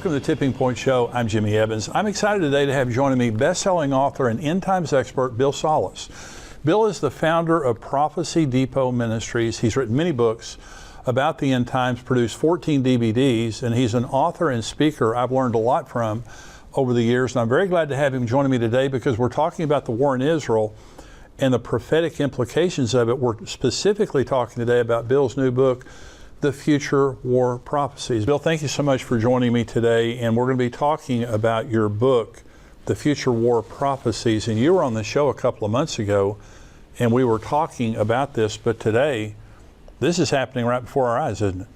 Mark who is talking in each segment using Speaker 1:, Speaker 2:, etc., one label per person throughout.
Speaker 1: Welcome to the Tipping Point Show. I'm Jimmy Evans. I'm excited today to have joining me best-selling author and end times expert Bill Salus. Bill is the founder of Prophecy Depot Ministries. He's written many books about the end times, produced 14 DVDs, and he's an author and speaker I've learned a lot from over the years. And I'm very glad to have him joining me today because we're talking about the war in Israel and the prophetic implications of it. We're specifically talking today about Bill's new book, The Future War Prophecies. Bill, thank you so much for joining me today, and we're going to be talking about your book, The Future War Prophecies. And you were on the show a couple of months ago, and we were talking about this, but today, this is happening right before our eyes, isn't it?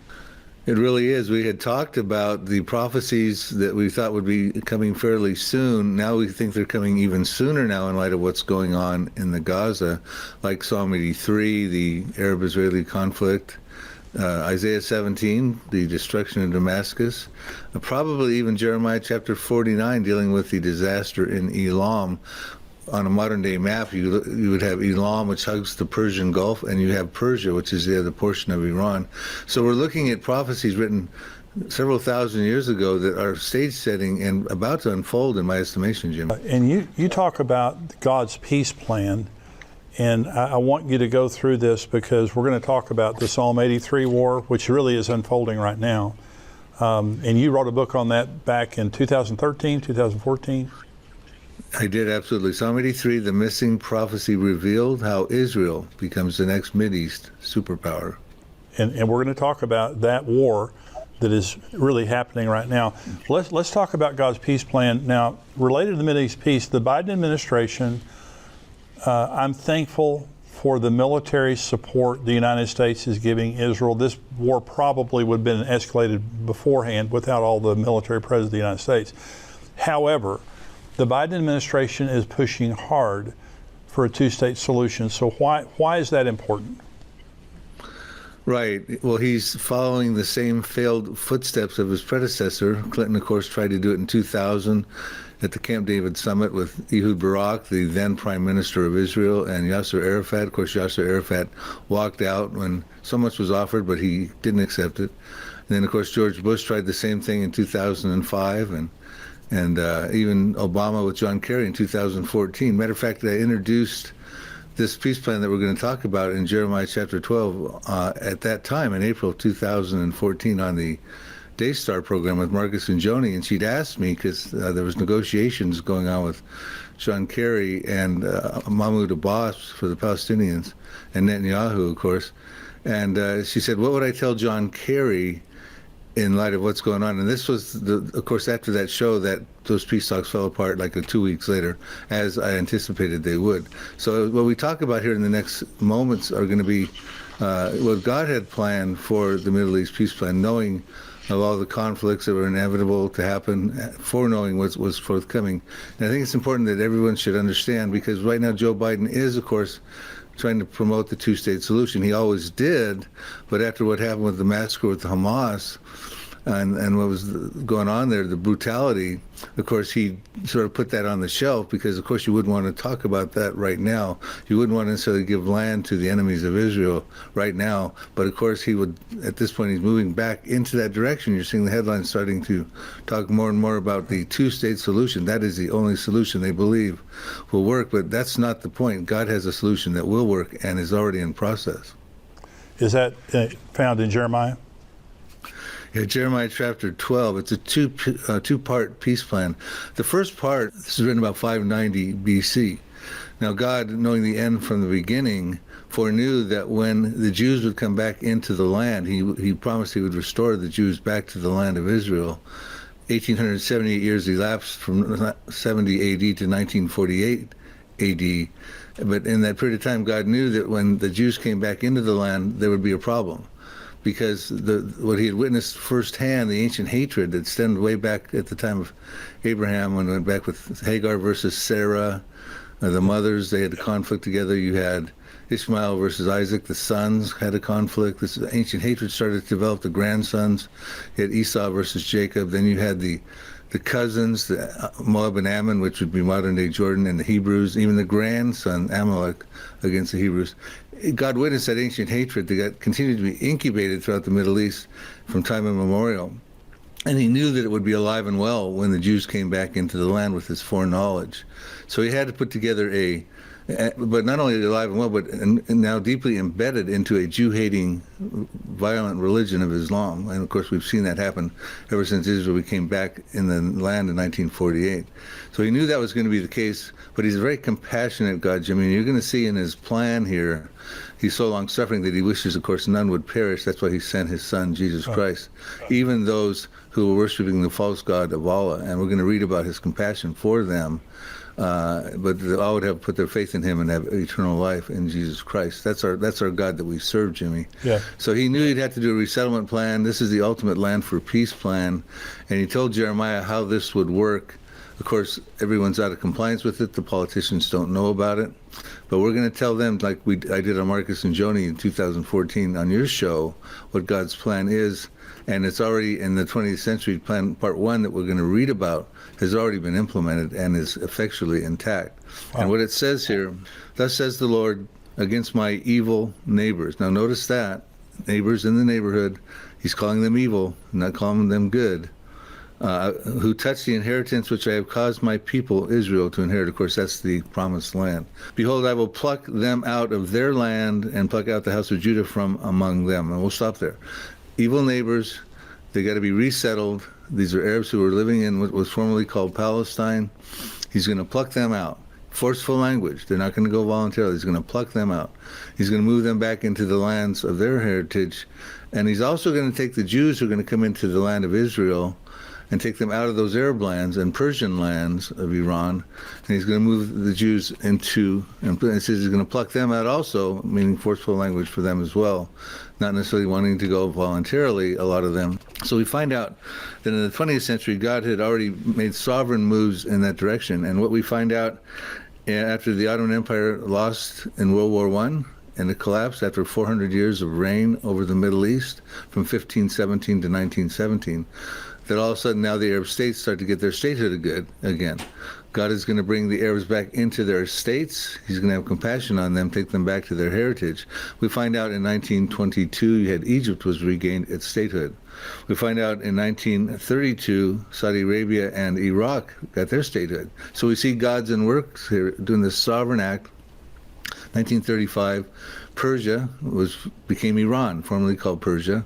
Speaker 2: It really is. We had talked about the prophecies that we thought would be coming fairly soon. Now we think they're coming even sooner now in light of what's going on in the Gaza, like Psalm 83, the Arab-Israeli conflict, Isaiah 17, the destruction of Damascus, probably even Jeremiah chapter 49 dealing with the disaster in Elam. On a modern-day map, you would have Elam, which hugs the Persian Gulf, and you have Persia, which is the other portion of Iran. So we're looking at prophecies written several thousand years ago that are stage setting and about to unfold, in my estimation, Jim.
Speaker 1: And you talk about God's peace plan, and I want you to go through this because we're going to talk about the Psalm 83 war, which really is unfolding right now. And you wrote a book on that back in 2013, 2014.
Speaker 2: I did, absolutely. Psalm 83, the missing prophecy revealed how Israel becomes the next Mideast superpower.
Speaker 1: And we're going to talk about that war that is really happening right now. Let's talk about God's peace plan. Now, related to the Mideast peace, the Biden administration, I'm thankful for the military support the United States is giving Israel. This war probably would have been escalated beforehand without all the military presence of the United States. However, the Biden administration is pushing hard for a two-state solution. So why is that important?
Speaker 2: Right. Well, he's following the same failed footsteps of his predecessor. Clinton, of course, tried to do it in 2000 at the Camp David summit with Ehud Barak, the then Prime Minister of Israel, and Yasser Arafat. Of course, Yasser Arafat walked out when so much was offered, but he didn't accept it. And then, of course, George Bush tried the same thing in 2005, and even Obama with John Kerry in 2014. Matter of fact, I introduced this peace plan that we're going to talk about in Jeremiah chapter 12 at that time in April of 2014 on the Daystar program with Marcus and Joni, and she'd asked me because there was negotiations going on with John Kerry and Mahmoud Abbas for the Palestinians and Netanyahu, of course, and she said, what would I tell John Kerry in light of what's going on? And this was, of course, after that show that those peace talks fell apart like 2 weeks later, as I anticipated they would. So what we talk about here in the next moments are going to be what God had planned for the Middle East peace plan, knowing of all the conflicts that were inevitable to happen, foreknowing what was forthcoming. And I think it's important that everyone should understand, because right now Joe Biden is, of course, trying to promote the two-state solution. He always did, but after what happened with the massacre with the Hamas and what was going on there, the brutality, of course, he sort of put that on the shelf because, of course, you wouldn't want to talk about that right now. You wouldn't want to necessarily give land to the enemies of Israel right now, but, of course, he would, at this point, he's moving back into that direction. You're seeing the headlines starting to talk more and more about the two-state solution. That is the only solution they believe will work, but that's not the point. God has a solution that will work and is already in process.
Speaker 1: Is that found in Jeremiah?
Speaker 2: Yeah, Jeremiah chapter 12. It's a two-part peace plan. The first part, this is written about 590 BC. Now God, knowing the end from the beginning, foreknew that when the Jews would come back into the land, he promised he would restore the Jews back to the land of Israel. 1,878 years elapsed from 70 AD to 1948 AD. But in that period of time, God knew that when the Jews came back into the land, there would be a problem, because what he had witnessed firsthand, the ancient hatred that stemmed way back at the time of Abraham, when it went back with Hagar versus Sarah, the mothers, they had a conflict together. You had Ishmael versus Isaac, the sons had a conflict. This ancient hatred started to develop, the grandsons. You had Esau versus Jacob. Then you had the cousins, the Moab and Ammon, which would be modern-day Jordan, and the Hebrews, even the grandson, Amalek, against the Hebrews. God witnessed that ancient hatred that continued to be incubated throughout the Middle East from time immemorial. And he knew that it would be alive and well when the Jews came back into the land with his foreknowledge. So he had to put together but not only alive and well, but and now deeply embedded into a Jew-hating, violent religion of Islam. And of course, we've seen that happen ever since Israel came back in the land in 1948. So he knew that was going to be the case, but he's a very compassionate God, Jimmy. And you're going to see in his plan here, he's so long-suffering that he wishes, of course, none would perish. That's why he sent his son, Jesus Christ, even those who were worshiping the false god of Allah. And we're going to read about his compassion for them. But they all would have put their faith in him and have eternal life in Jesus Christ. That's our God that we serve, Jimmy.
Speaker 1: Yeah.
Speaker 2: So he knew he'd have to do a resettlement plan. This is the ultimate land for peace plan. And he told Jeremiah how this would work. Of course, everyone's out of compliance with it. The politicians don't know about it. But we're going to tell them, like I did on Marcus and Joni in 2014 on your show, what God's plan is. And it's already in the 20th century plan, part 1, that we're going to read about, has already been implemented and is effectually intact. Wow. And what it says here, thus says the Lord, against my evil neighbors. Now notice that, neighbors in the neighborhood, he's calling them evil, not calling them good, who touch the inheritance which I have caused my people Israel to inherit. Of course, that's the promised land. Behold, I will pluck them out of their land and pluck out the house of Judah from among them. And we'll stop there. Evil neighbors, they got to be resettled. These are Arabs who were living in what was formerly called Palestine. He's going to pluck them out. Forceful language. They're not going to go voluntarily. He's going to pluck them out. He's going to move them back into the lands of their heritage. And he's also going to take the Jews who are going to come into the land of Israel and take them out of those Arab lands and Persian lands of Iran. And he's going to move the Jews into, and it says he's going to pluck them out also, meaning forceful language for them as well, not necessarily wanting to go voluntarily, a lot of them. So we find out that in the 20th century, God had already made sovereign moves in that direction. And what we find out after the Ottoman Empire lost in World War I, and it collapsed after 400 years of reign over the Middle East from 1517 to 1917, that all of a sudden now the Arab states start to get their statehood again. God is going to bring the Arabs back into their states. He's going to have compassion on them, take them back to their heritage. We find out in 1922, you had Egypt was regained its statehood. We find out in 1932, Saudi Arabia and Iraq got their statehood. So we see God's in works here, doing this sovereign act. 1935, Persia became Iran, formerly called Persia.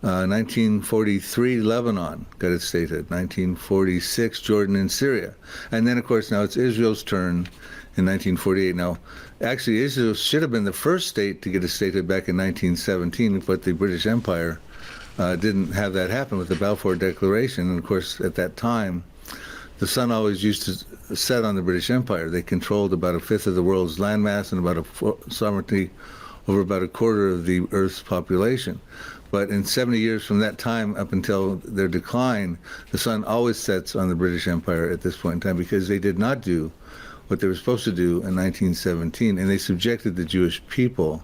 Speaker 2: 1943, Lebanon got its statehood. 1946, Jordan and Syria. And then, of course, now it's Israel's turn in 1948. Now, actually, Israel should have been the first state to get a statehood back in 1917, but the British Empire didn't have that happen with the Balfour Declaration. And, of course, at that time, the sun always used to set on the British Empire. They controlled about a fifth of the world's landmass and about sovereignty over about a quarter of the Earth's population. But in 70 years from that time up until their decline, the sun always sets on the British Empire at this point in time, because they did not do what they were supposed to do in 1917, and they subjected the Jewish people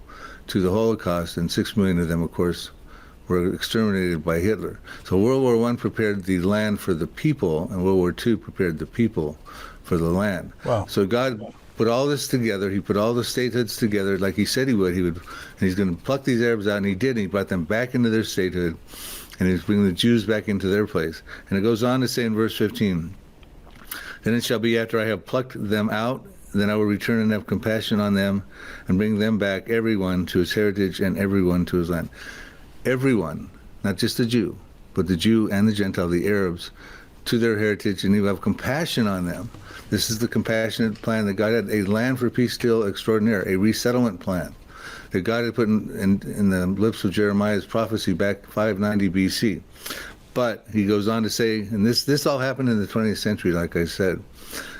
Speaker 2: to the Holocaust, and 6 million of them, of course, were exterminated by Hitler. So World War I prepared the land for the people, and World War II prepared the people for the land.
Speaker 1: Wow.
Speaker 2: So God put all this together. He put all the statehoods together like he said he would. And he's going to pluck these Arabs out, and he did. And he brought them back into their statehood, and he's bringing the Jews back into their place. And it goes on to say in verse 15, then it shall be after I have plucked them out, then I will return and have compassion on them and bring them back, everyone to his heritage and everyone to his land. Everyone, not just the Jew, but the Jew and the Gentile, the Arabs, to their heritage, and he will have compassion on them. This is the compassionate plan that God had, a land for peace still extraordinaire, a resettlement plan that God had put in the lips of Jeremiah's prophecy back 590 BC. But he goes on to say, and this all happened in the 20th century, like I said.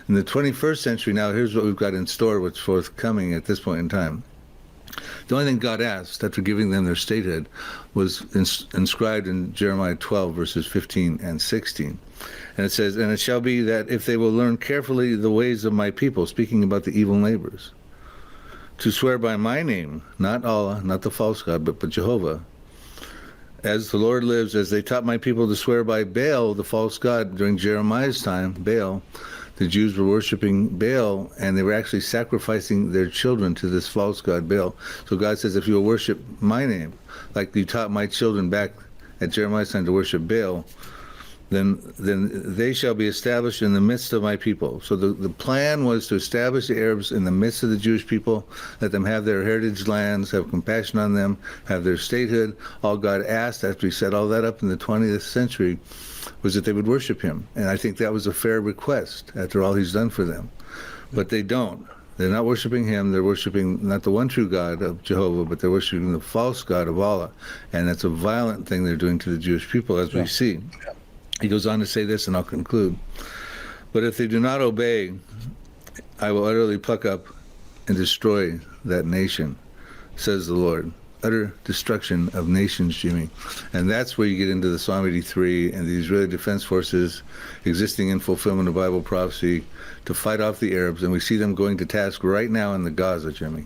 Speaker 2: In the 21st century, now here's what we've got in store, what's forthcoming at this point in time. The only thing God asked after giving them their statehood was inscribed in Jeremiah 12, verses 15 and 16. And it says, and it shall be that if they will learn carefully the ways of my people, speaking about the evil neighbors, to swear by my name, not Allah, not the false God, but Jehovah, as the Lord lives, as they taught my people to swear by Baal, the false god, during Jeremiah's time, Baal, the Jews were worshiping Baal, and they were actually sacrificing their children to this false god, Baal. So God says, if you will worship my name, like you taught my children back at Jeremiah's time to worship Baal, then they shall be established in the midst of my people. So the plan was to establish the Arabs in the midst of the Jewish people, let them have their heritage lands, have compassion on them, have their statehood. All God asked after he set all that up in the 20th century was that they would worship him. And I think that was a fair request after all he's done for them. But they don't. They're not worshiping him. They're worshiping not the one true God of Jehovah, but they're worshiping the false God of Allah. And that's a violent thing they're doing to the Jewish people, as we see. He goes on to say this, and I'll conclude. But if they do not obey, I will utterly pluck up and destroy that nation, says the Lord. Utter destruction of nations, Jimmy. And that's where you get into the Psalm 83 and the Israeli Defense Forces existing in fulfillment of Bible prophecy to fight off the Arabs. And we see them going to task right now in the Gaza, Jimmy.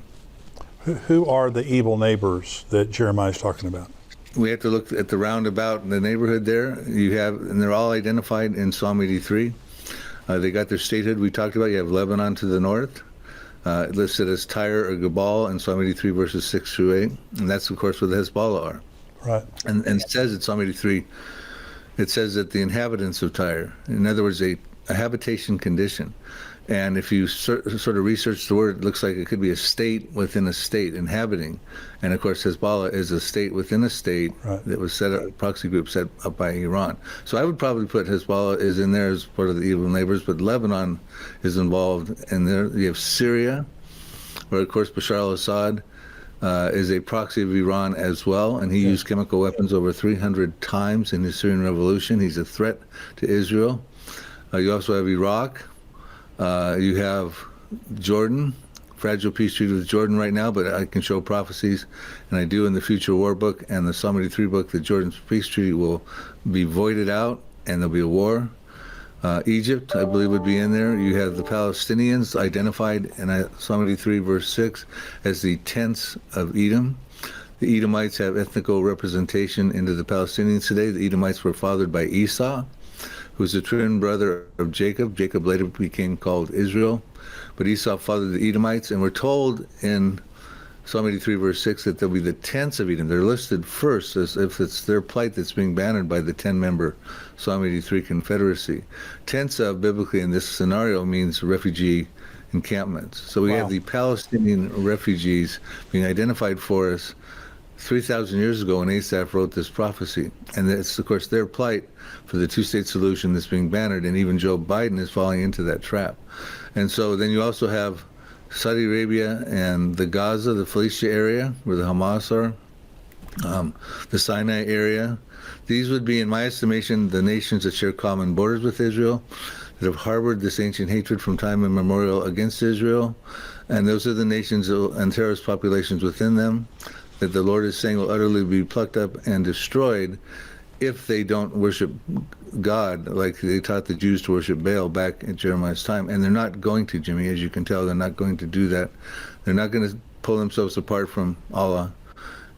Speaker 1: Who are the evil neighbors that Jeremiah is talking about?
Speaker 2: We have to look at the roundabout in the neighborhood there. You have, and they're all identified in Psalm 83. They got their statehood we talked about. You have Lebanon to the north, listed as Tyre or Gabal in Psalm 83 verses 6 through 8. And that's, of course, where the Hezbollah are.
Speaker 1: Right.
Speaker 2: And it says in Psalm 83, it says that the inhabitants of Tyre, in other words, a habitation condition. And if you sort of research the word, it looks like it could be a state within a state, inhabiting. And of course, Hezbollah is a state within a state that was set up, a proxy group set up by Iran. So I would probably put Hezbollah is in there as part of the evil neighbors, but Lebanon is involved. And there you have Syria, where of course Bashar al-Assad is a proxy of Iran as well. And he used chemical weapons over 300 times in his Syrian revolution. He's a threat to Israel. You also have Iraq. You have Jordan, fragile peace treaty with Jordan right now, but I can show prophecies, and I do in the Future War book and the Psalm 83 book, that Jordan's peace treaty will be voided out and there'll be a war. Egypt, I believe, would be in there. You have the Palestinians identified in Psalm 83 verse 6 as the tents of Edom. The Edomites have ethnical representation into the Palestinians today. The Edomites were fathered by Esau, who's the twin brother of Jacob. Jacob later became called Israel. But Esau fathered the Edomites, and we're told in Psalm 83 verse 6 that there'll be the tents of Edom. They're listed first as if it's their plight that's being bannered by the 10-member Psalm 83 Confederacy. Tents of, biblically in this scenario, means refugee encampments. So we have the Palestinian refugees being identified for us 3,000 years ago when Asaph wrote this prophecy. And it's, of course, their plight for the two-state solution that's being bannered, and even Joe Biden is falling into that trap. And so then you also have Saudi Arabia and the Gaza, the Phoenicia area, where the Hamas are, the Sinai area. These would be, in my estimation, the nations that share common borders with Israel, that have harbored this ancient hatred from time immemorial against Israel. And those are the nations and terrorist populations within them that the Lord is saying will utterly be plucked up and destroyed if they don't worship God like they taught the Jews to worship Baal back in Jeremiah's time. And they're not going to, Jimmy, as you can tell, they're not going to do that. They're not going to pull themselves apart from Allah.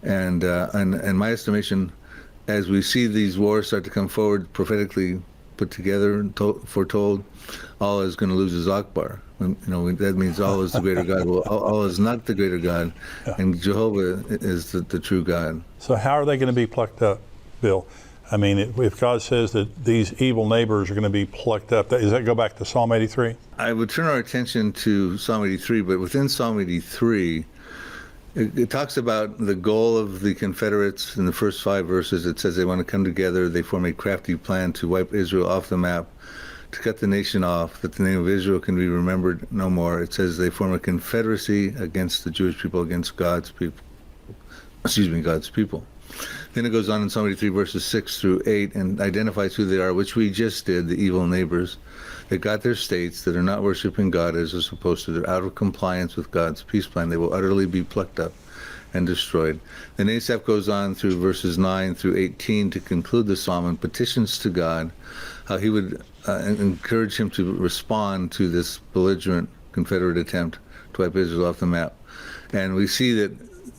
Speaker 2: And my estimation, as we see these wars start to come forward, prophetically put together and foretold, Allah is going to lose his Akbar. That means Allah is the greater God. Well, Allah is not the greater God, and Jehovah is the true God.
Speaker 1: So how are they going to be plucked up, Bill? I mean, if God says that these evil neighbors are going to be plucked up, does that go back to Psalm 83?
Speaker 2: I would turn our attention to Psalm 83, but within Psalm 83, it talks about the goal of the Confederates in the first 5 verses. It says they want to come together, they form a crafty plan to wipe Israel off the map, to cut the nation off, that the name of Israel can be remembered no more. It says they form a confederacy against the Jewish people, against God's people. God's people. Then it goes on in Psalm 83 verses 6 through 8 and identifies who they are, which we just did, the evil neighbors that got their states, that are not worshiping God as they're supposed to. They're out of compliance with God's peace plan. They will utterly be plucked up and destroyed. Then Asaph goes on through verses 9 through 18 to conclude the psalm and petitions to God how he would encourage him to respond to this belligerent Confederate attempt to wipe Israel off the map. And we see that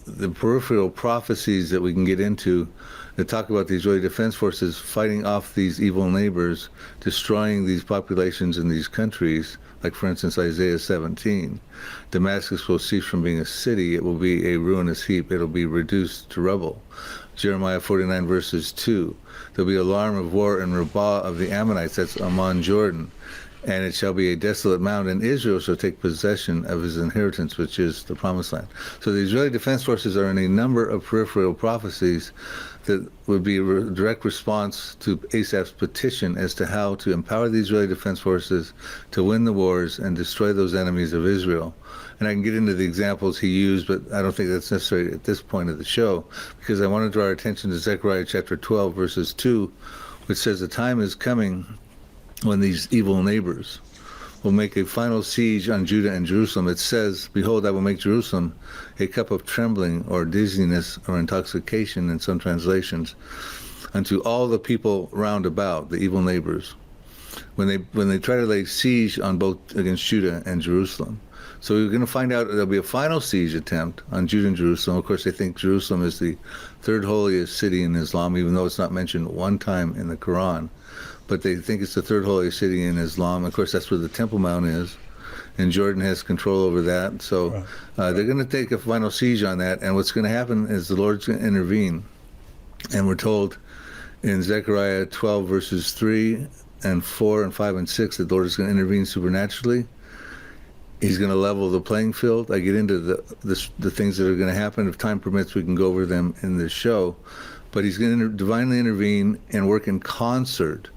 Speaker 2: the peripheral prophecies that we can get into that talk about the Israeli Defense Forces fighting off these evil neighbors, destroying these populations in these countries, like for instance Isaiah 17. Damascus will cease from being a city, it will be a ruinous heap, it'll be reduced to rubble. Jeremiah 49 verses 2. There'll be alarm of war in Rabbah of the Ammonites, that's Ammon, Jordan. And it shall be a desolate mound, and Israel shall take possession of his inheritance, which is the promised land. So the Israeli Defense Forces are in a number of peripheral prophecies that would be a direct response to Asaph's petition as to how to empower the Israeli Defense Forces to win the wars and destroy those enemies of Israel. And I can get into the examples he used, but I don't think that's necessary at this point of the show, because I want to draw our attention to Zechariah chapter 12, verses 2, which says the time is coming when these evil neighbors will make a final siege on Judah and Jerusalem. It says, behold, I will make Jerusalem a cup of trembling or dizziness or intoxication in some translations unto all the people round about, the evil neighbors, when they try to lay siege on both against Judah and Jerusalem. So we're going to find out there'll be a final siege attempt on Judah and Jerusalem. Of course, they think Jerusalem is the third holiest city in Islam, even though it's not mentioned one time in the Quran. But they think it's the third holiest city in Islam. Of course, that's where the Temple Mount is, and Jordan has control over that. So they're going to take a final siege on that, and what's going to happen is the Lord's going to intervene. And we're told in Zechariah 12, verses 3 and 4 and 5 and 6, that the Lord is going to intervene supernaturally. He's going to level the playing field. I get into the things that are going to happen. If time permits, we can go over them in this show. But he's going to divinely intervene and work in concert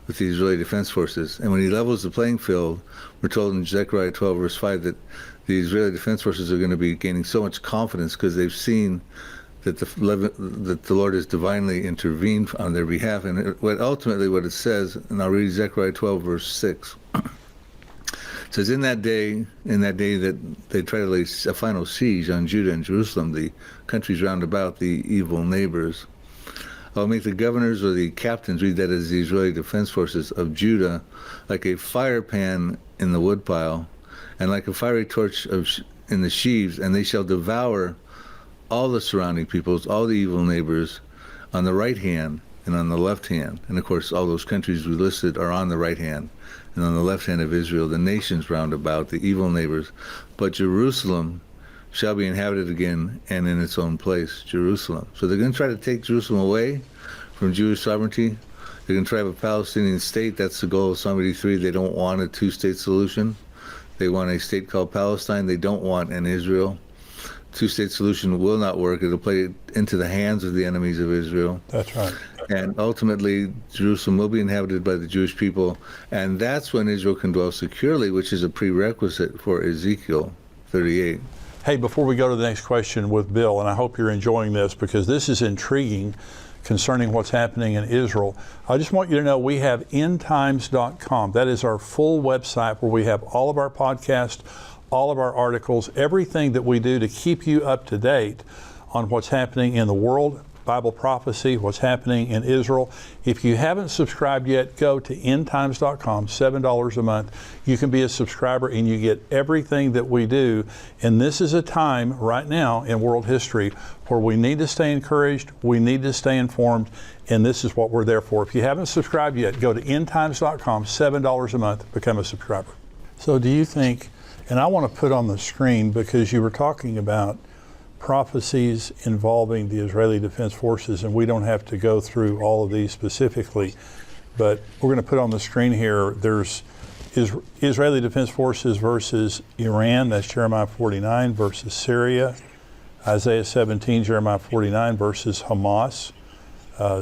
Speaker 2: with the Israeli Defense Forces. And when he levels the playing field, we're told in Zechariah 12, verse 5, that the Israeli Defense Forces are going to be gaining so much confidence because they've seen that the Lord has divinely intervened on their behalf. And ultimately what it says, and I'll read Zechariah 12, verse 6. It says, in that day that they try to lay a final siege on Judah and Jerusalem, the countries round about, the evil neighbors, I'll make the governors or the captains, read that as the Israeli Defense Forces of Judah, like a fire pan in the woodpile, and like a fiery torch in the sheaves, and they shall devour all the surrounding peoples, all the evil neighbors, on the right hand and on the left hand. And of course, all those countries we listed are on the right hand, and on the left hand of Israel, the nations round about, the evil neighbors. But Jerusalem shall be inhabited again and in its own place, Jerusalem. So they're going to try to take Jerusalem away from Jewish sovereignty. They're going to try to have a Palestinian state. That's the goal of Psalm 83. They don't want a two-state solution. They want a state called Palestine. They don't want an Israel. Two-state solution will not work. It'll play into the hands of the enemies of Israel.
Speaker 1: That's right.
Speaker 2: And ultimately, Jerusalem will be inhabited by the Jewish people. And that's when Israel can dwell securely, which is a prerequisite for Ezekiel 38.
Speaker 1: Hey, before we go to the next question with Bill, and I hope you're enjoying this because this is intriguing concerning what's happening in Israel, I just want you to know we have endtimes.com. That is our full website where we have all of our podcasts, all of our articles, everything that we do to keep you up to date on what's happening in the world, Bible prophecy, what's happening in Israel. If you haven't subscribed yet, go to endtimes.com, $7 a month. You can be a subscriber and you get everything that we do. And this is a time right now in world history where we need to stay encouraged, we need to stay informed, and this is what we're there for. If you haven't subscribed yet, go to endtimes.com, $7 a month, become a subscriber. So do you think, and I want to put on the screen because you were talking about prophecies involving the Israeli Defense Forces, and we don't have to go through all of these specifically, but we're going to put on the screen here, there's Israeli Defense Forces versus Iran, that's Jeremiah 49, versus Syria, Isaiah 17, Jeremiah 49, versus Hamas,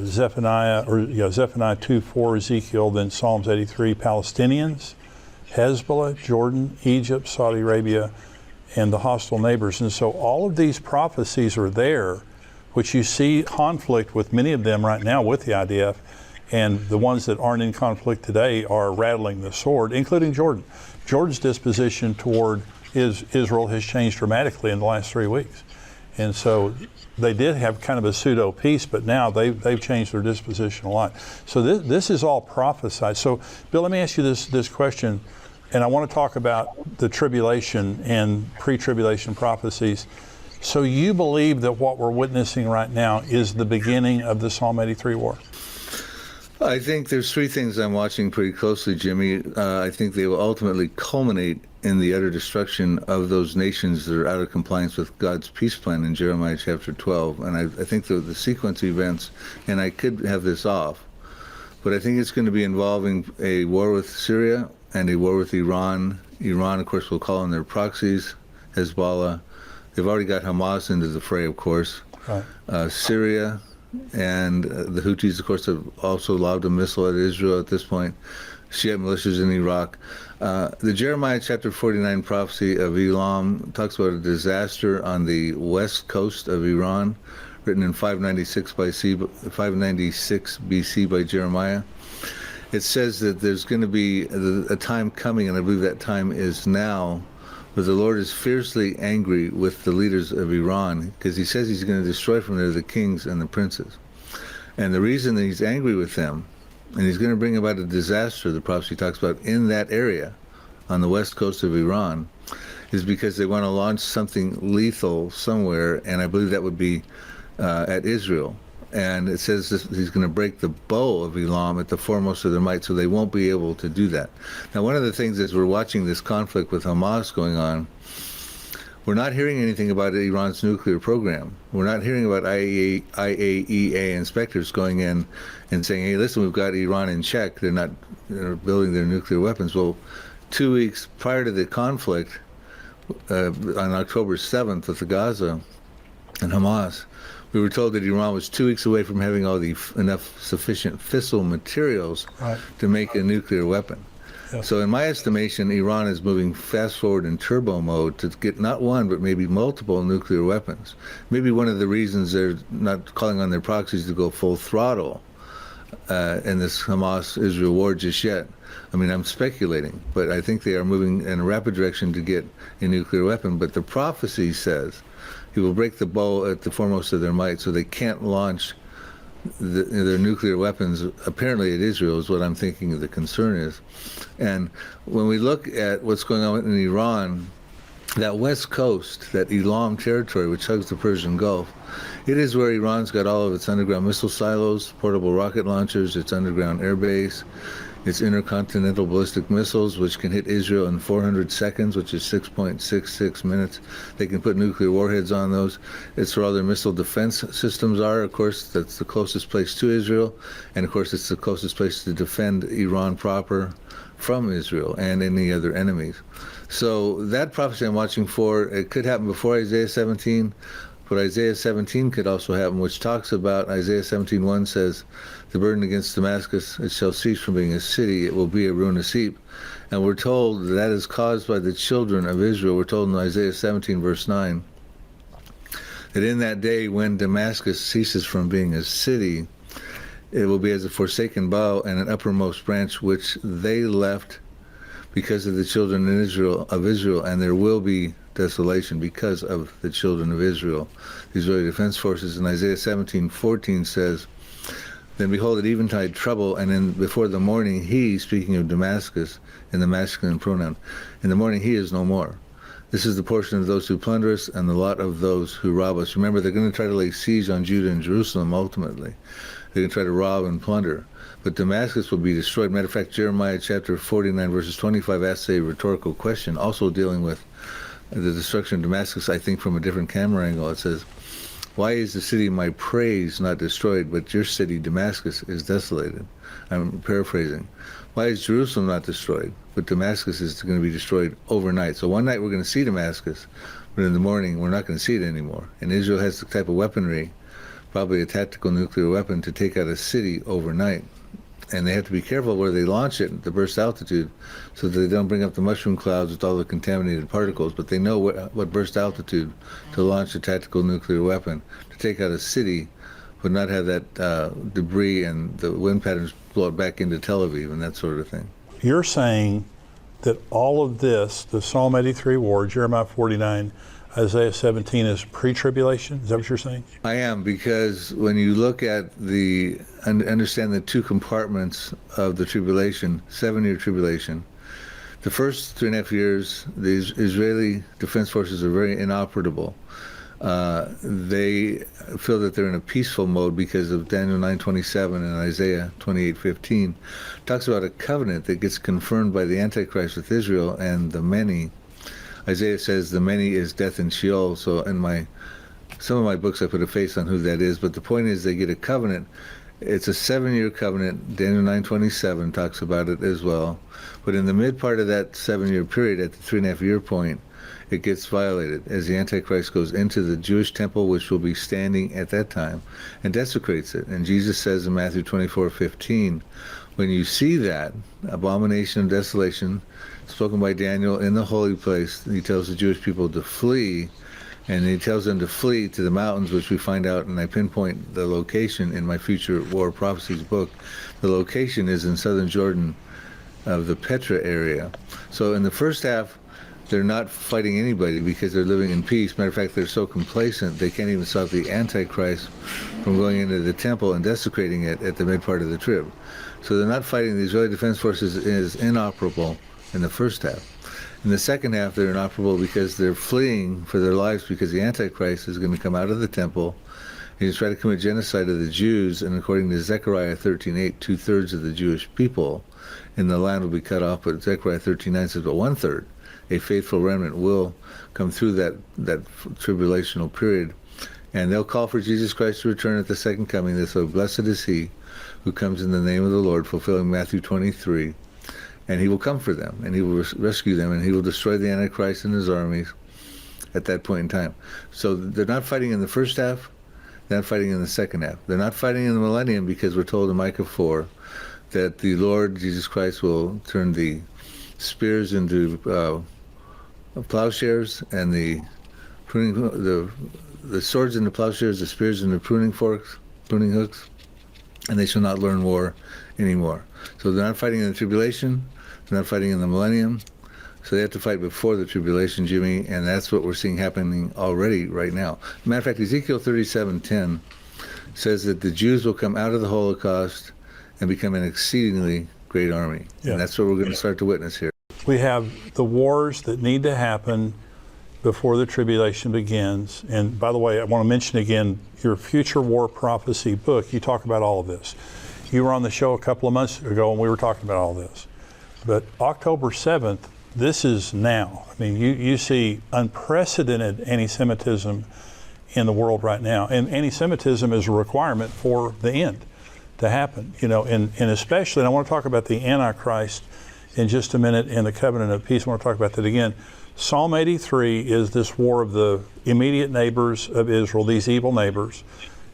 Speaker 1: Zephaniah 2:4, Ezekiel, then Psalms 83, Palestinians, Hezbollah, Jordan, Egypt, Saudi Arabia, and the hostile neighbors. And so all of these prophecies are there, which you see conflict with many of them right now with the IDF, and the ones that aren't in conflict today are rattling the sword, including Jordan. Jordan's disposition toward Israel has changed dramatically in the last 3 weeks. And so they did have kind of a pseudo peace, but now they've changed their disposition a lot. So this is all prophesied. So Bill, let me ask you this question. And I want to talk about the tribulation and pre-tribulation prophecies. So you believe that what we're witnessing right now is the beginning of the Psalm 83 war?
Speaker 2: I think there's three things I'm watching pretty closely, Jimmy. I think they will ultimately culminate in the utter destruction of those nations that are out of compliance with God's peace plan in Jeremiah chapter 12. And I think the sequence of events, and I could have this off, but I think it's going to be involving a war with Syria and a war with Iran. Iran, of course, will call on their proxies, Hezbollah. They've already got Hamas into the fray, of course.
Speaker 1: Right.
Speaker 2: Syria and the Houthis, of course, have also lobbed a missile at Israel at this point. Shiite militias in Iraq. The Jeremiah chapter 49 prophecy of Elam talks about a disaster on the west coast of Iran, written in 596 BC by Jeremiah. It says that there's going to be a time coming, and I believe that time is now, where the Lord is fiercely angry with the leaders of Iran, because he says he's going to destroy from there the kings and the princes. And the reason that he's angry with them, and he's going to bring about a disaster, the prophecy talks about, in that area on the west coast of Iran, is because they want to launch something lethal somewhere, and I believe that would be at Israel. And it says he's going to break the bow of Elam at the foremost of their might, so they won't be able to do that. Now, one of the things as we're watching this conflict with Hamas going on, we're not hearing anything about Iran's nuclear program. We're not hearing about IAEA inspectors going in and saying, hey, listen, we've got Iran in check. They're building their nuclear weapons. Well, 2 weeks prior to the conflict, on October 7th with the Gaza and Hamas, we were told that Iran was 2 weeks away from having enough sufficient fissile materials to make a nuclear weapon. Yeah. So in my estimation, Iran is moving fast forward in turbo mode to get not one, but maybe multiple nuclear weapons. Maybe one of the reasons they're not calling on their proxies to go full throttle in this Hamas-Israel war just yet. I mean, I'm speculating, but I think they are moving in a rapid direction to get a nuclear weapon. But the prophecy says he will break the bow at the foremost of their might, so they can't launch their nuclear weapons, apparently at Israel, is what I'm thinking the concern is. And when we look at what's going on in Iran, that west coast, that Elam territory, which hugs the Persian Gulf, it is where Iran's got all of its underground missile silos, portable rocket launchers, its underground air base, its intercontinental ballistic missiles, which can hit Israel in 400 seconds, which is 6.66 minutes. They can put nuclear warheads on those. It's where all their missile defense systems are. Of course, that's the closest place to Israel. And of course, it's the closest place to defend Iran proper from Israel and any other enemies. So that prophecy I'm watching for, it could happen before Isaiah 17, but Isaiah 17 could also happen, which talks about, Isaiah 17:1 says, the burden against Damascus, it shall cease from being a city, it will be a ruinous heap. And we're told that is caused by the children of Israel. We're told in Isaiah 17, verse 9, that in that day when Damascus ceases from being a city, it will be as a forsaken bough and an uppermost branch which they left because of the children of Israel, and there will be desolation because of the children of Israel. The Israeli Defense Forces in Isaiah 17:14 says, then behold, at eventide trouble, and before the morning he, speaking of Damascus in the masculine pronoun, in the morning he is no more. This is the portion of those who plunder us and the lot of those who rob us. Remember, they're going to try to lay siege on Judah and Jerusalem ultimately. They're going to try to rob and plunder. But Damascus will be destroyed. Matter of fact, Jeremiah chapter 49, verses 25 asks a rhetorical question, also dealing with the destruction of Damascus, I think from a different camera angle. It says, why is the city of my praise not destroyed, but your city, Damascus, is desolated? I'm paraphrasing. Why is Jerusalem not destroyed, but Damascus is going to be destroyed overnight? So one night we're going to see Damascus, but in the morning we're not going to see it anymore. And Israel has the type of weaponry, probably a tactical nuclear weapon, to take out a city overnight. And they have to be careful where they launch it at the burst altitude so that they don't bring up the mushroom clouds with all the contaminated particles, but they know what burst altitude to launch a tactical nuclear weapon, to take out a city, but not have that debris and the wind patterns blow it back into Tel Aviv and that sort of thing.
Speaker 1: You're saying that all of this, the Psalm 83 war, Jeremiah 49, Isaiah 17 is pre-tribulation? Is that what you're saying? I
Speaker 2: am, because when you look at understand the two compartments of the tribulation, 7-year tribulation, the first 3.5 years, the Israeli Defense Forces are very inoperable. they feel that they're in a peaceful mode because of Daniel 9:27 and Isaiah 28:15 talks about a covenant that gets confirmed by the Antichrist with Israel and the many. Isaiah says the many is death and Sheol. So in some of my books I put a face on who that is, but the point is they get a covenant. It's a 7-year covenant. Daniel 9:27 talks about it as well. But in the mid part of that 7-year period, at the 3.5-year point, it gets violated as the Antichrist goes into the Jewish temple, which will be standing at that time, and desecrates it. And Jesus says in Matthew 24:15, when you see that abomination of desolation spoken by Daniel in the holy place, he tells the Jewish people to flee, and he tells them to flee to the mountains, which we find out, and I pinpoint the location in my Future War Prophecies book. The location is in southern Jordan of the Petra area. So in the first half, they're not fighting anybody because they're living in peace. Matter of fact, they're so complacent they can't even stop the Antichrist from going into the temple and desecrating it at the mid part of the trib. So they're not fighting. The Israeli Defense Forces is inoperable in the first half. In the second half, they're inoperable because they're fleeing for their lives because the Antichrist is going to come out of the temple. He's trying to commit genocide of the Jews, and according to Zechariah 13:8, 2/3 of the Jewish people in the land will be cut off. But Zechariah 13:9 says, but 1/3, a faithful remnant, will come through that tribulational period, and they'll call for Jesus Christ to return at the second coming. They say, blessed is he who comes in the name of the Lord, fulfilling Matthew 23. And he will come for them, and he will rescue them, and he will destroy the Antichrist and his armies at that point in time. So they're not fighting in the first half, they're not fighting in the second half. They're not fighting in the millennium because we're told in Micah 4 that the Lord Jesus Christ will turn the spears into plowshares, and the swords into plowshares, the spears into pruning hooks, and they shall not learn war anymore. So they're not fighting in the tribulation, they're not fighting in the millennium, so they have to fight before the tribulation, Jimmy, and that's what we're seeing happening already right now. Matter of fact, Ezekiel 37:10 says that the Jews will come out of the Holocaust and become an exceedingly great army. Yeah. And that's what we're going to start to witness here.
Speaker 1: We have the wars that need to happen before the tribulation begins. And by the way, I want to mention again, your Future War Prophecy book, you talk about all of this. You were on the show a couple of months ago and we were talking about all this. But October 7th, this is now. I mean, you see unprecedented anti-Semitism in the world right now. And anti-Semitism is a requirement for the end to happen. You know, and especially, and I want to talk about the Antichrist in just a minute in the covenant of peace. I want to talk about that again. Psalm 83 is this war of the immediate neighbors of Israel, these evil neighbors.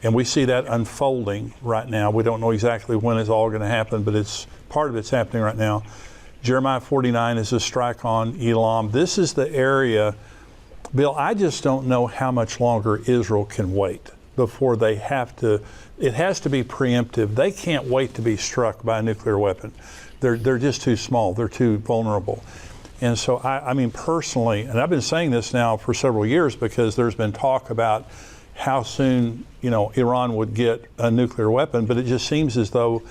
Speaker 1: And we see that unfolding right now. We don't know exactly when it's all going to happen, but part of it's happening right now. Jeremiah 49 is a strike on Elam. This is the area, Bill, I just don't know how much longer Israel can wait before they have to, it has to be preemptive. They can't wait to be struck by a nuclear weapon. They're just too small. They're too vulnerable. And so, I mean, personally, and I've been saying this now for several years because there's been talk about how soon, you know, Iran would get a nuclear weapon, but it just seems as though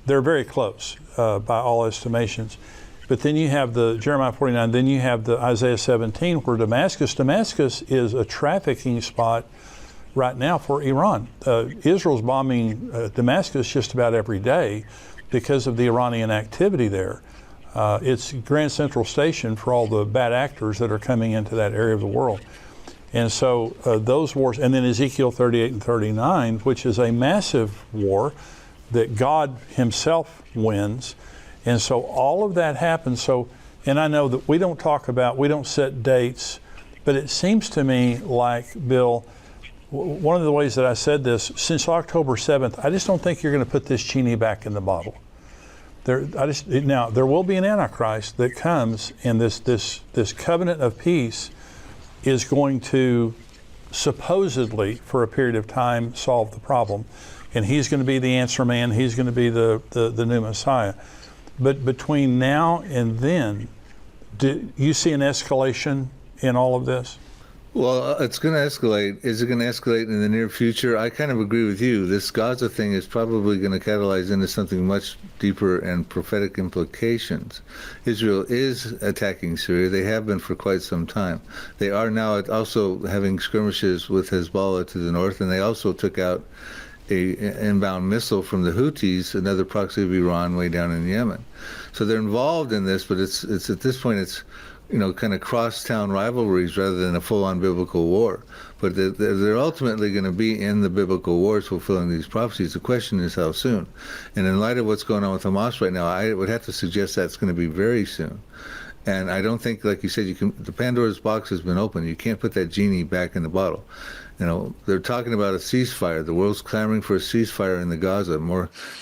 Speaker 1: they're very close by all estimations. But then you have the Jeremiah 49, then you have the Isaiah 17 where Damascus is a trafficking spot right now for Iran. Israel's bombing Damascus just about every day because of the Iranian activity there. It's Grand Central Station for all the bad actors that are coming into that area of the world. And so those wars, and then Ezekiel 38 and 39, which is a massive war that God himself wins. And so all of that happens. So, and I know that we don't set dates, but it seems to me like, Bill, one of the ways that I said this, since October 7th, I just don't think you're going to put this genie back in the bottle. Now, there will be an Antichrist that comes, and this covenant of peace is going to supposedly, for a period of time, solve the problem. And he's going to be the answer man. He's going to be the new Messiah. But between now and then, do you see an escalation in all of this?
Speaker 2: Well, it's going to escalate. Is it going to escalate in the near future? I kind of agree with you. This Gaza thing is probably going to catalyze into something much deeper and prophetic implications. Israel is attacking Syria. They have been for quite some time. They are now also having skirmishes with Hezbollah to the north, and they also took out a inbound missile from the Houthis, another proxy of Iran, way down in Yemen. So they're involved in this, but it's at this point it's kind of crosstown rivalries rather than a full-on biblical war. But they're ultimately going to be in the biblical wars fulfilling these prophecies. The question is how soon. And in light of what's going on with Hamas right now, I would have to suggest that's going to be very soon. And I don't think, like you said, the Pandora's box has been opened. You can't put that genie back in the bottle. They're talking about a ceasefire. The world's clamoring for a ceasefire in the Gaza.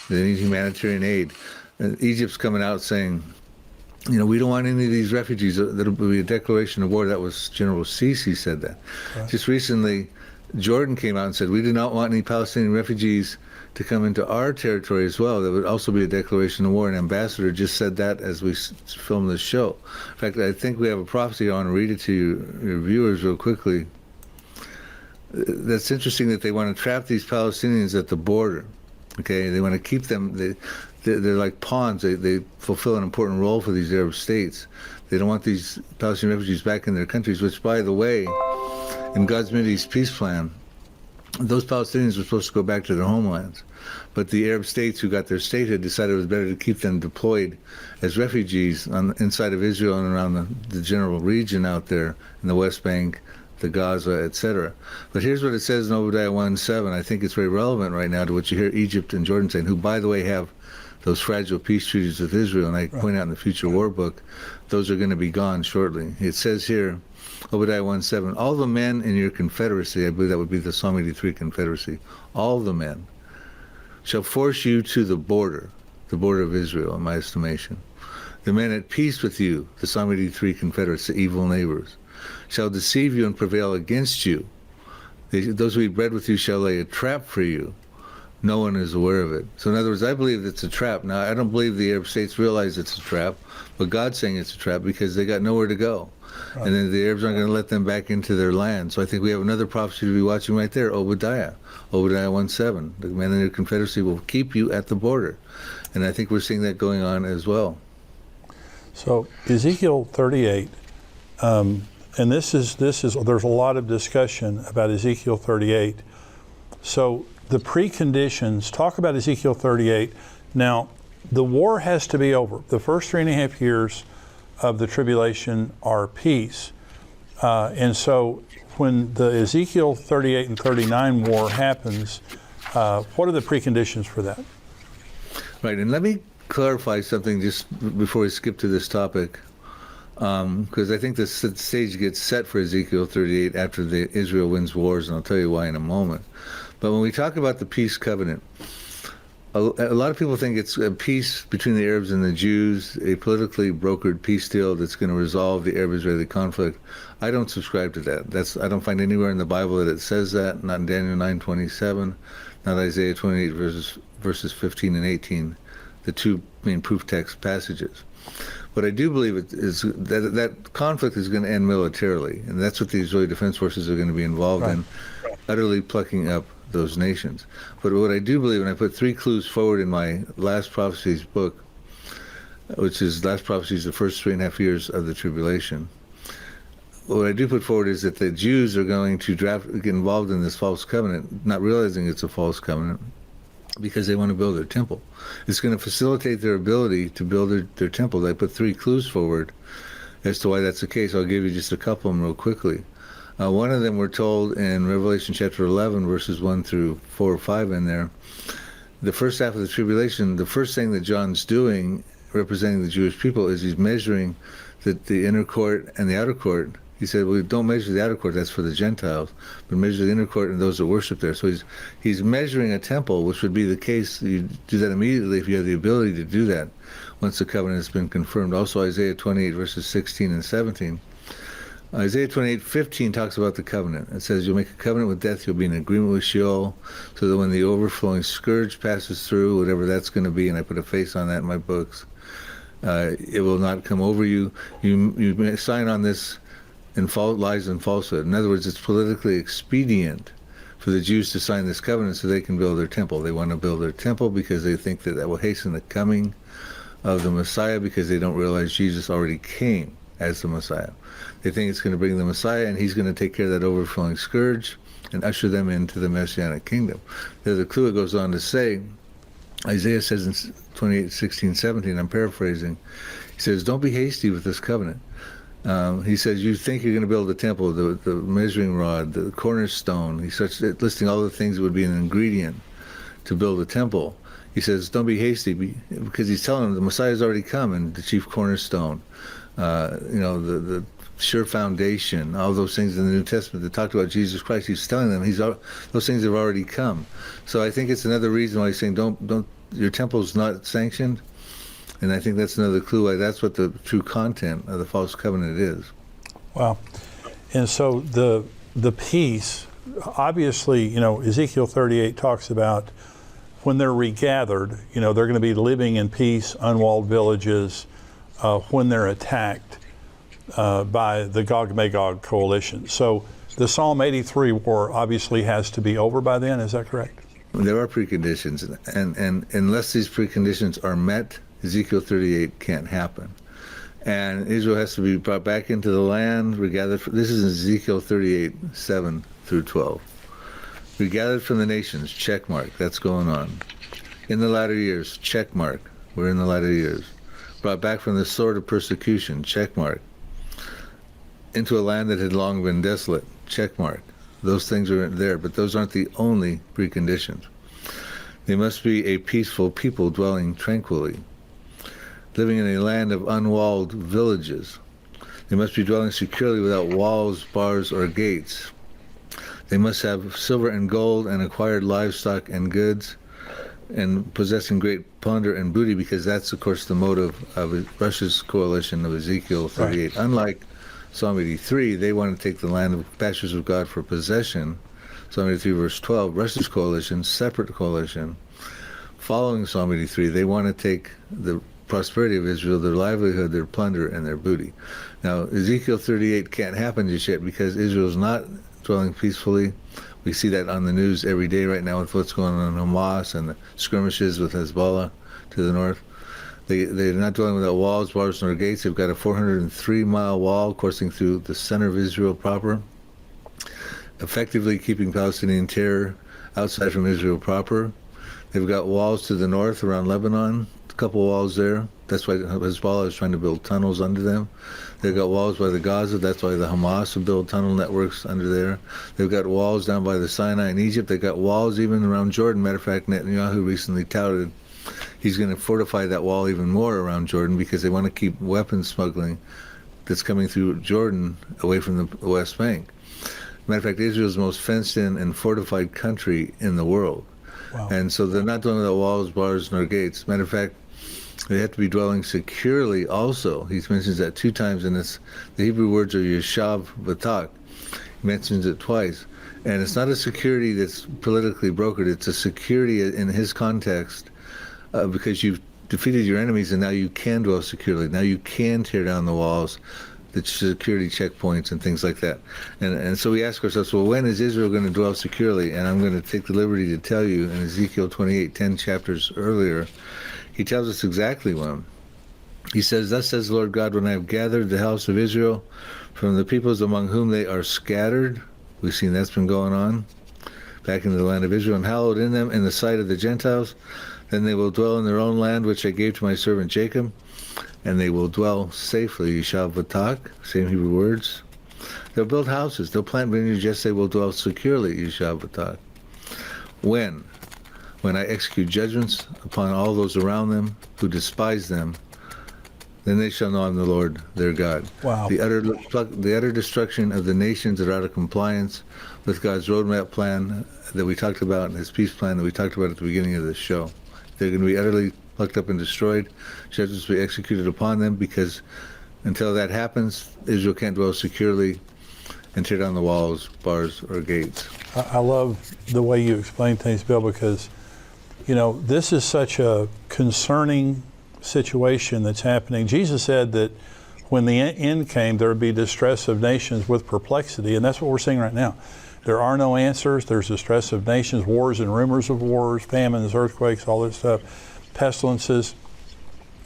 Speaker 2: They need humanitarian aid. And Egypt's coming out saying, we don't want any of these refugees. That'll be a declaration of war. That was General Sisi said that. Right. Just recently, Jordan came out and said, we do not want any Palestinian refugees to come into our territory as well. That would also be a declaration of war. An ambassador just said that as we filmed this show. In fact, I think we have a prophecy. I want to read it to your viewers real quickly. That's interesting that they want to trap these Palestinians at the border. Okay, they want to keep them. They're like pawns. They fulfill an important role for these Arab states. They don't want these Palestinian refugees back in their countries, which, by the way, in God's Mideast peace plan, those Palestinians were supposed to go back to their homelands. But the Arab states who got their statehood decided it was better to keep them deployed as refugees inside of Israel and around the general region out there in the West Bank, the Gaza, etc. But here's what it says in Obadiah 1:7. I think it's very relevant right now to what you hear Egypt and Jordan saying, who, by the way, have those fragile peace treaties with Israel. And I point out in the Future War book, those are going to be gone shortly. It says here, Obadiah 1:7, all the men in your confederacy, I believe that would be the Psalm 83 confederacy, all the men shall force you to the border of Israel, in my estimation. The men at peace with you, the Psalm 83 confederates, the evil neighbors, shall deceive you and prevail against you. Those who eat bread with you shall lay a trap for you. No one is aware of it. So in other words, I believe it's a trap. Now, I don't believe the Arab states realize it's a trap, but God's saying it's a trap because they got nowhere to go. Right. And then the Arabs aren't going to let them back into their land. So I think we have another prophecy to be watching right there, Obadiah 1:7. The men in your confederacy will keep you at the border. And I think we're seeing that going on as well.
Speaker 1: So Ezekiel 38, and this is there's a lot of discussion about Ezekiel 38. So the preconditions, talk about Ezekiel 38. Now, the war has to be over. The first 3.5 years of the tribulation are peace. And so when the Ezekiel 38 and 39 war happens, what are the preconditions for that?
Speaker 2: Right, and let me clarify something just before we skip to this topic, because I think the stage gets set for Ezekiel 38 after Israel wins wars, and I'll tell you why in a moment. But when we talk about the peace covenant, a lot of people think it's a peace between the Arabs and the Jews, a politically brokered peace deal that's going to resolve the Arab-Israeli conflict. I don't subscribe to that. I don't find anywhere in the Bible that it says that, not in Daniel 9:27, not Isaiah 28 verses 15 and 18, the two main proof text passages. What I do believe is that conflict is going to end militarily, and that's what the Israeli Defense Forces are going to be involved in, utterly plucking up those nations. But what I do believe, and I put 3 clues forward in my Last Prophecies book, which is Last Prophecies, the first 3.5 years of the tribulation. What I do put forward is that the Jews are going to get involved in this false covenant, not realizing it's a false covenant, because they want to build their temple. It's going to facilitate their ability to build their temple. I put 3 clues forward as to why that's the case. I'll give you just a couple of them real quickly. One of them we're told in Revelation chapter 11, verses 1 through 4 or 5 in there. The first half of the tribulation, the first thing that John's doing, representing the Jewish people, is he's measuring the inner court and the outer court. He said, well, don't measure the outer court, that's for the Gentiles, but measure the inner court and those that worship there. So he's measuring a temple, which would be the case. You do that immediately if you have the ability to do that once the covenant has been confirmed. Also, Isaiah 28, verses 16 and 17. Isaiah 28:15 talks about the covenant. It says, you'll make a covenant with death, you'll be in agreement with Sheol, so that when the overflowing scourge passes through, whatever that's going to be, and I put a face on that in my books, it will not come over you. You sign on this lies and falsehood. In other words, it's politically expedient for the Jews to sign this covenant so they can build their temple. They want to build their temple because they think that will hasten the coming of the Messiah, because they don't realize Jesus already came as the Messiah. They think it's going to bring the Messiah, and he's going to take care of that overflowing scourge and usher them into the Messianic kingdom. The other clue, it goes on to say, Isaiah says in 28:16-17, I'm paraphrasing, he says, don't be hasty with this covenant. He says, you think you're going to build the temple, the measuring rod, the cornerstone. He starts listing all the things that would be an ingredient to build a temple. He says, don't be hasty, because he's telling them the Messiah's already come, and the chief cornerstone, the sure foundation, all those things in the New Testament that talked about Jesus Christ. He's telling them those things have already come. So I think it's another reason why he's saying, don't your temple's not sanctioned. And I think that's another clue why that's what the true content of the false covenant is. Wow.
Speaker 1: And so the peace, obviously, Ezekiel 38 talks about when they're regathered, they're going to be living in peace, unwalled villages, when they're attacked by the Gog-Magog coalition. So the Psalm 83 war obviously has to be over by then, is that correct?
Speaker 2: There are preconditions, and unless these preconditions are met, Ezekiel 38 can't happen. And Israel has to be brought back into the land, regathered. This is Ezekiel 38:7-12. Regathered from the nations, check mark, that's going on. In the latter years, check mark, we're in the latter years. Brought back from the sword of persecution, check mark. Into a land that had long been desolate, check mark. Those things are there, but those aren't the only preconditions. They must be a peaceful people dwelling tranquilly, living in a land of unwalled villages. They must be dwelling securely without walls, bars, or gates. They must have silver and gold and acquired livestock and goods, and possessing great plunder and booty, because that's, of course, the motive of Russia's coalition of Ezekiel 38. Right. Unlike Psalm 83, they want to take the land of pastures of God for possession. Psalm 83, verse 12, Russia's coalition, separate coalition. Following Psalm 83, they want to take the prosperity of Israel, their livelihood, their plunder, and their booty. Now, Ezekiel 38 can't happen just yet because Israel's not dwelling peacefully. We see that on the news every day right now with what's going on in Hamas and the skirmishes with Hezbollah to the north. They're not dwelling without walls, bars, nor gates. They've got a 403-mile wall coursing through the center of Israel proper, effectively keeping Palestinian terror outside from Israel proper. They've got walls to the north around Lebanon, a couple walls there. That's why Hezbollah is trying to build tunnels under them. They've got walls by the Gaza. That's why the Hamas will build tunnel networks under there. They've got walls down by the Sinai in Egypt. They've got walls even around Jordan. Matter of fact, Netanyahu recently touted he's going to fortify that wall even more around Jordan because they want to keep weapons smuggling that's coming through Jordan away from the West Bank. Matter of fact, Israel's the most fenced-in and fortified country in the world. Wow. And so they're not dwelling without walls, bars, nor gates. Matter of fact, they have to be dwelling securely also. He mentions that 2 times in this. The Hebrew words are yeshav v'tak. He mentions it twice. And it's not a security that's politically brokered. It's a security in his context because you've defeated your enemies and now you can dwell securely. Now you can tear down the walls, the security checkpoints and things like that. And so we ask ourselves, well, when is Israel going to dwell securely? And I'm going to take the liberty to tell you in Ezekiel 28, 10 chapters earlier, he tells us exactly when. He says, thus says the Lord God, when I have gathered the house of Israel from the peoples among whom they are scattered, we've seen that's been going on, back into the land of Israel, and hallowed in them in the sight of the Gentiles, then they will dwell in their own land, which I gave to my servant Jacob, and they will dwell safely. Yeshav v'tak, same Hebrew words. They'll build houses. They'll plant vineyards. Yes, they will dwell securely. Yeshav v'tak. When I execute judgments upon all those around them who despise them, then they shall know I'm the Lord their God.
Speaker 1: Wow.
Speaker 2: The utter destruction of the nations that are out of compliance with God's roadmap plan that we talked about, and his peace plan that we talked about at the beginning of this show. They're going to be utterly plucked up and destroyed. Judgments will be executed upon them, because until that happens, Israel can't dwell securely and tear down the walls, bars, or gates.
Speaker 1: I love the way you explain things, Bill, because, this is such a concerning situation that's happening. Jesus said that when the end came, there would be distress of nations with perplexity, and that's what we're seeing right now. There are no answers. There's distress of nations, wars and rumors of wars, famines, earthquakes, all this stuff, pestilences.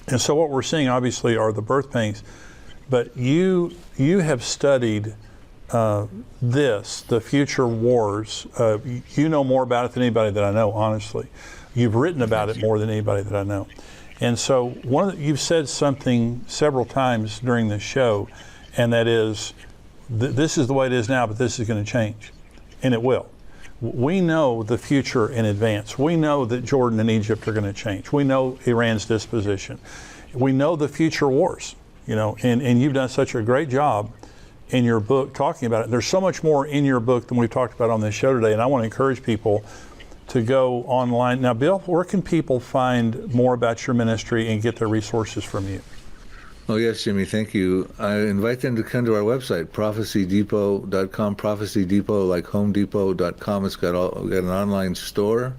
Speaker 1: And so what we're seeing, obviously, are the birth pains. But you have studied the future wars. You know more about it than anybody that I know, honestly. You've written about it more than anybody that I know. And so you've said something several times during this show, and that is, this is the way it is now, but this is going to change. And it will. We know the future in advance. We know that Jordan and Egypt are going to change. We know Iran's disposition. We know the future wars, and you've done such a great job in your book talking about it. There's so much more in your book than we've talked about on this show today, and I want to encourage people to go online. Now, Bill, where can people find more about your ministry and get their resources from you?
Speaker 2: Oh, yes, Jimmy, thank you. I invite them to come to our website, prophecydepot.com, Prophecy Depot, like homedepot.com. It's got an online store,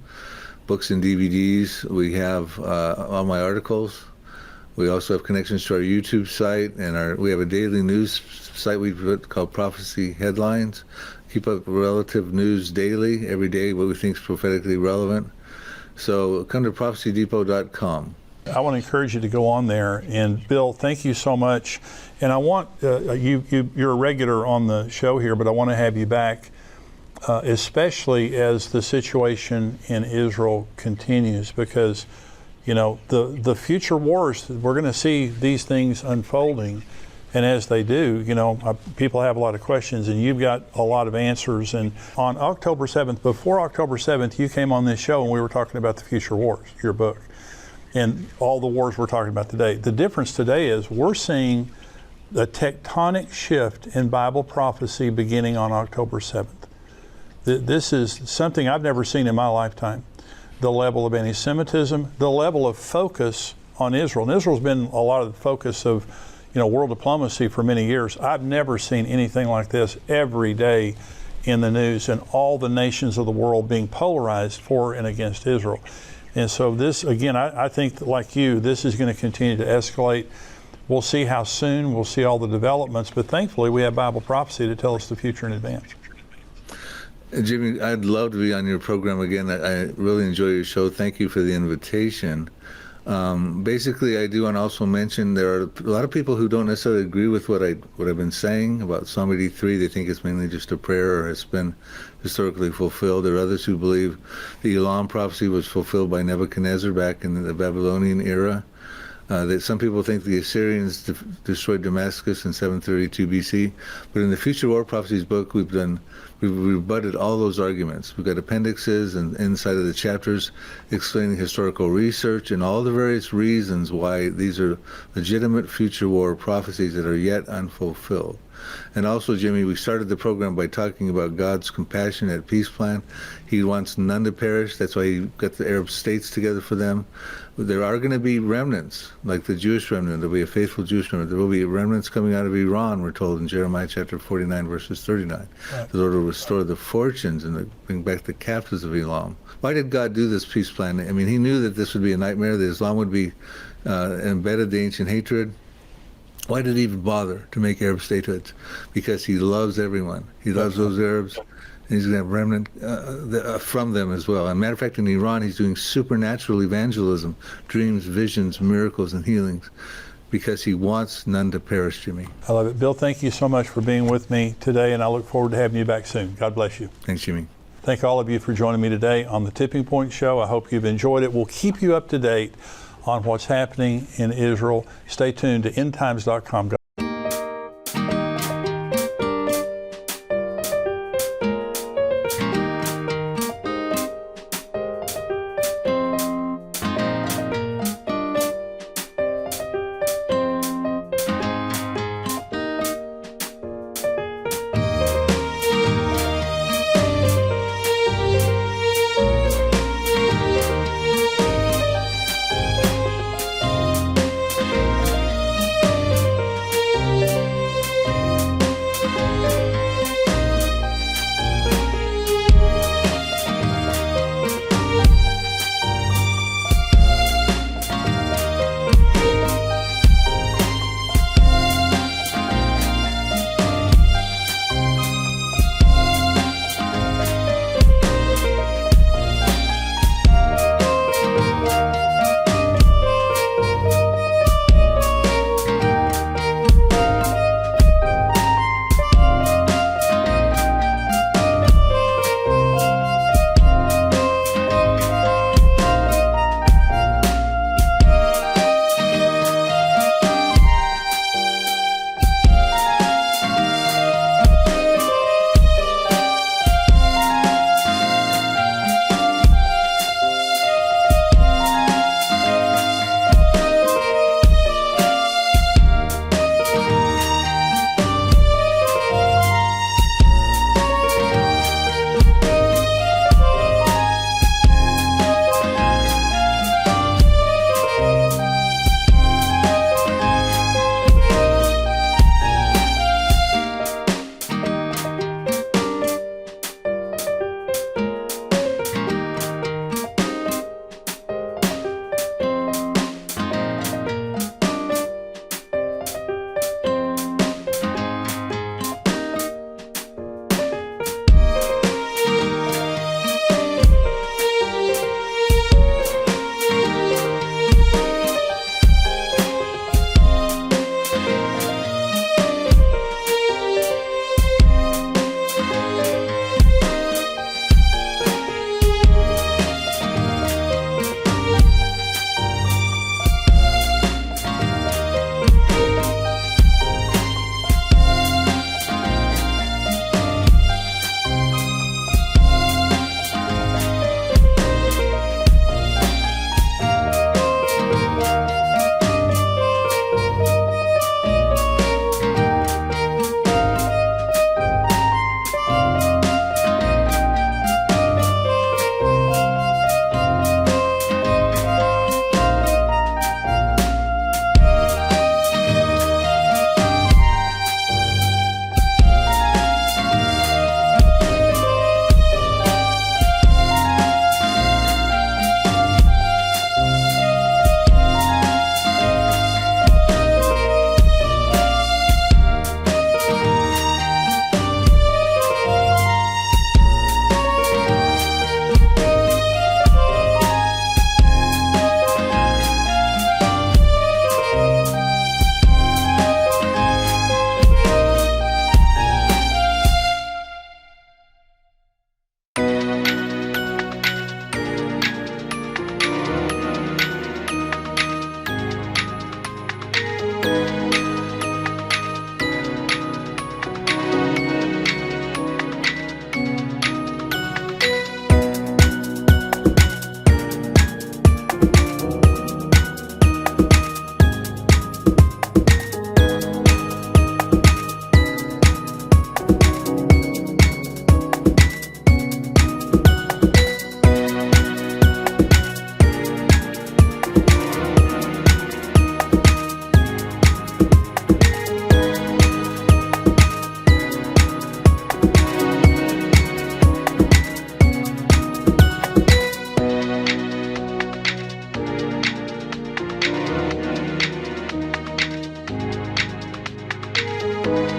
Speaker 2: books and DVDs. We have all my articles. We also have connections to our YouTube site, and we have a daily news site we put called Prophecy Headlines. Keep up relative news daily, every day, what we think is prophetically relevant. So come to prophecydepot.com.
Speaker 1: I want to encourage you to go on there. And Bill, thank you so much. And I want you're a regular on the show here, but I want to have you back, especially as the situation in Israel continues, because the future wars, we're going to see these things unfolding. And as they do, people have a lot of questions, and you've got a lot of answers. And on October 7th, before October 7th, you came on this show and we were talking about the future wars, your book, and all the wars we're talking about today. The difference today is we're seeing a tectonic shift in Bible prophecy beginning on October 7th. This is something I've never seen in my lifetime. The level of anti-Semitism, the level of focus on Israel. And Israel's been a lot of the focus of world diplomacy for many years. I've never seen anything like this every day in the news, and all the nations of the world being polarized for and against Israel. And so this, again, I think that, like you, this is going to continue to escalate. We'll see how soon, we'll see all the developments, but thankfully we have Bible prophecy to tell us the future in advance.
Speaker 2: Jimmy, I'd love to be on your program again. I really enjoy your show. Thank you for the invitation. Basically, I do want to also mention there are a lot of people who don't necessarily agree with what I've been saying about Psalm 83. They think it's mainly just a prayer or has been historically fulfilled. There are others who believe the Elam prophecy was fulfilled by Nebuchadnezzar back in the Babylonian era. That some people think the Assyrians destroyed Damascus in 732 BC. But in the Future War Prophecies book, we've rebutted all those arguments. We've got appendixes and inside of the chapters explaining historical research and all the various reasons why these are legitimate future war prophecies that are yet unfulfilled. And also, Jimmy, we started the program by talking about God's compassionate peace plan. He wants none to perish. That's why he got the Arab states together for them. There are going to be remnants, like the Jewish remnant. There will be a faithful Jewish remnant. There will be remnants coming out of Iran, we're told in Jeremiah chapter 49, verses 39. Right. The Lord will restore the fortunes and bring back the captives of Elam. Why did God do this peace plan? I mean, he knew that this would be a nightmare, that Islam would be embedded the ancient hatred. Why did he even bother to make Arab statehoods? Because he loves everyone. He loves those Arabs, and he's going to have remnant from them as well. As a matter of fact, in Iran, he's doing supernatural evangelism, dreams, visions, miracles, and healings, because he wants none to perish, Jimmy.
Speaker 1: I love it. Bill, thank you so much for being with me today, and I look forward to having you back soon. God bless you.
Speaker 2: Thanks, Jimmy.
Speaker 1: Thank all of you for joining me today on the Tipping Point Show. I hope you've enjoyed it. We'll keep you up to date on what's happening in Israel. Stay tuned to endtimes.com.
Speaker 3: you.